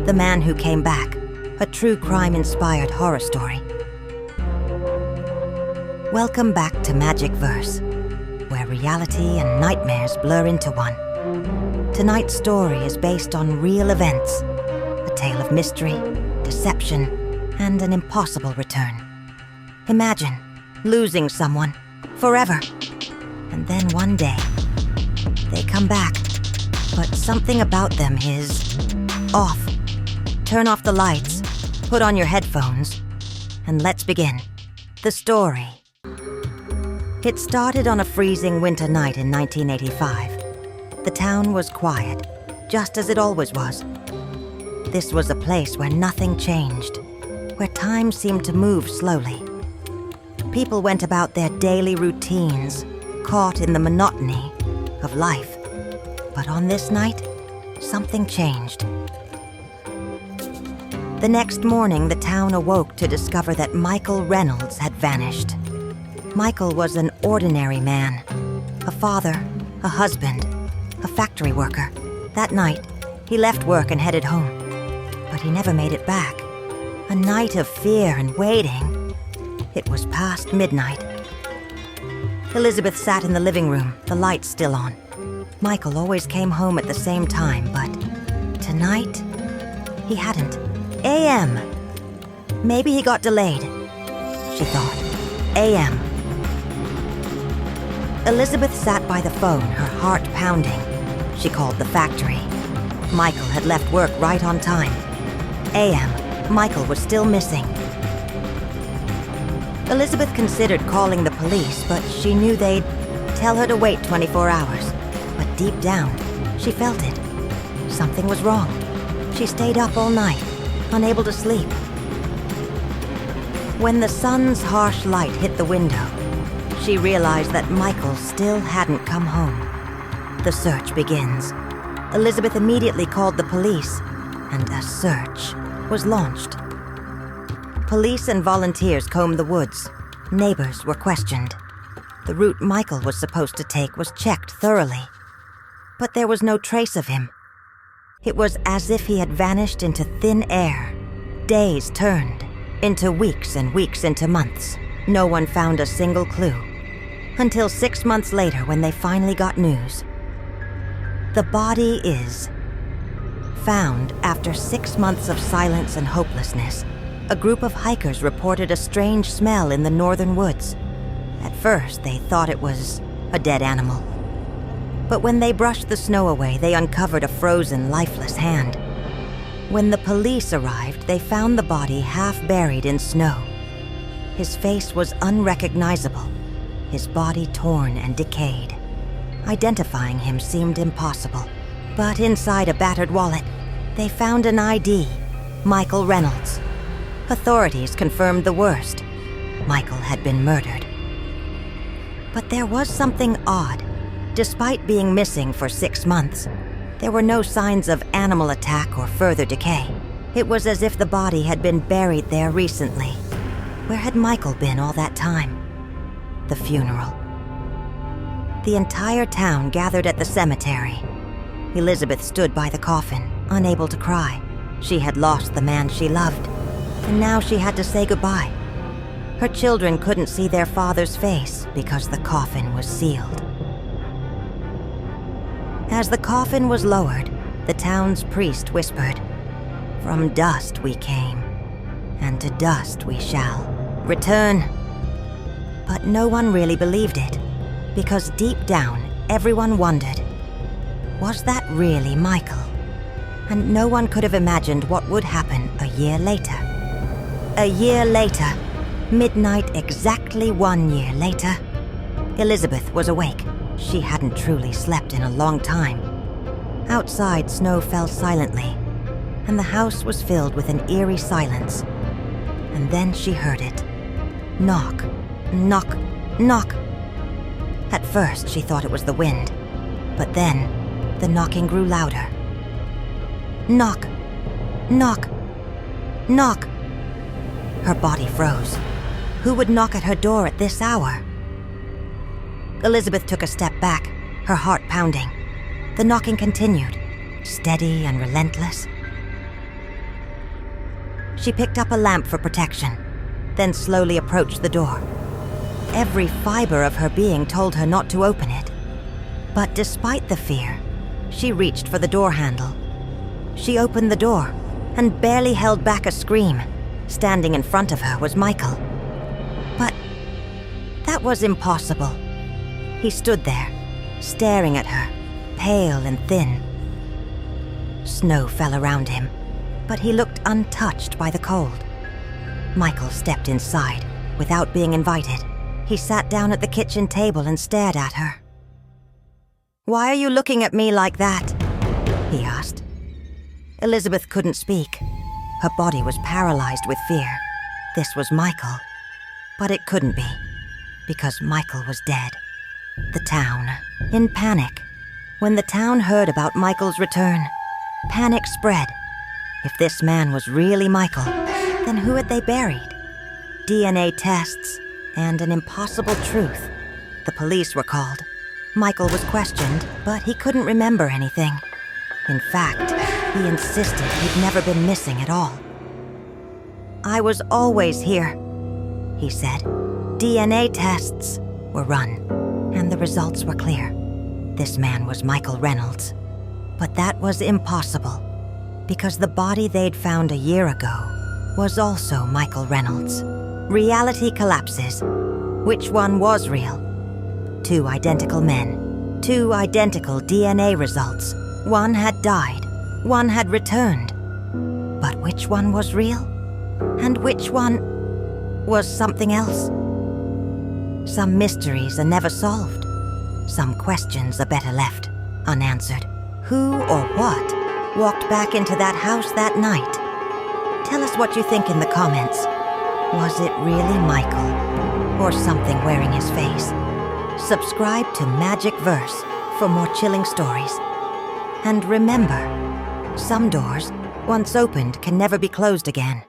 The Man Who Came Back, a true crime-inspired horror story. Welcome back to Magic Verse, where reality and nightmares blur into one. Tonight's story is based on real events, a tale of mystery, deception, and an impossible return. Imagine losing someone forever, and then one day, they come back, but something about them is off. Turn off the lights, put on your headphones, and let's begin. The story. It started on a freezing winter night in 1985. The town was quiet, just as it always was. This was a place where nothing changed, where time seemed to move slowly. People went about their daily routines, caught in the monotony of life. But on this night, something changed. The next morning, the town awoke to discover that Michael Reynolds had vanished. Michael was an ordinary man, a father, a husband, a factory worker. That night, he left work and headed home, but he never made it back. A night of fear and waiting. It was past midnight. Elizabeth sat in the living room, the lights still on. Michael always came home at the same time, but tonight, he hadn't. AM. Maybe he got delayed, she thought. AM. Elizabeth sat by the phone, her heart pounding. She called the factory. Michael had left work right on time. AM. Michael was still missing. Elizabeth considered calling the police, but she knew they'd tell her to wait 24 hours. But deep down, she felt it. Something was wrong. She stayed up all night, unable to sleep. When the sun's harsh light hit the window, she realized that Michael still hadn't come home. The search begins. Elizabeth immediately called the police, and a search was launched. Police and volunteers combed the woods. Neighbors were questioned. The route Michael was supposed to take was checked thoroughly. But there was no trace of him. It was as if he had vanished into thin air. Days turned into weeks and weeks into months. No one found a single clue. Until 6 months later when they finally got news. The body is found after 6 months of silence and hopelessness. A group of hikers reported a strange smell in the northern woods. At first, they thought it was a dead animal. But when they brushed the snow away, they uncovered a frozen, lifeless hand. When the police arrived, they found the body half buried in snow. His face was unrecognizable, his body torn and decayed. Identifying him seemed impossible. But inside a battered wallet, they found an ID, Michael Reynolds. Authorities confirmed the worst. Michael had been murdered. But there was something odd. Despite being missing for 6 months, there were no signs of animal attack or further decay. It was as if the body had been buried there recently. Where had Michael been all that time? The funeral. The entire town gathered at the cemetery. Elizabeth stood by the coffin, unable to cry. She had lost the man she loved, and now she had to say goodbye. Her children couldn't see their father's face because the coffin was sealed. As the coffin was lowered, the town's priest whispered, "From dust we came, and to dust we shall return." But no one really believed it, because deep down, everyone wondered, was that really Michael? And no one could have imagined what would happen a year later. A year later, midnight exactly 1 year later, Elizabeth was awake. She hadn't truly slept in a long time. Outside, snow fell silently, and the house was filled with an eerie silence. And then she heard it. Knock, knock, knock. At first, she thought it was the wind, but then the knocking grew louder. Knock, knock, knock. Her body froze. Who would knock at her door at this hour? Elizabeth took a step back, her heart pounding. The knocking continued, steady and relentless. She picked up a lamp for protection, then slowly approached the door. Every fiber of her being told her not to open it. But despite the fear, she reached for the door handle. She opened the door and barely held back a scream. Standing in front of her was Michael. But that was impossible. He stood there, staring at her, pale and thin. Snow fell around him, but he looked untouched by the cold. Michael stepped inside without being invited. He sat down at the kitchen table and stared at her. "Why are you looking at me like that?" he asked. Elizabeth couldn't speak. Her body was paralyzed with fear. This was Michael. But it couldn't be, because Michael was dead. The town, in panic. When the town heard about Michael's return, panic spread. If this man was really Michael, then who had they buried? DNA tests, and an impossible truth. The police were called. Michael was questioned, but he couldn't remember anything. In fact, he insisted he'd never been missing at all. "I was always here," he said. DNA tests were run, and the results were clear. This man was Michael Reynolds. But that was impossible, because the body they'd found a year ago was also Michael Reynolds. Reality collapses. Which one was real? Two identical men, two identical DNA results. One had died, one had returned. But which one was real? And which one was something else? Some mysteries are never solved. Some questions are better left unanswered. Who or what walked back into that house that night? Tell us what you think in the comments. Was it really Michael, or something wearing his face? Subscribe to Magic Verse for more chilling stories. And remember, some doors, once opened, can never be closed again.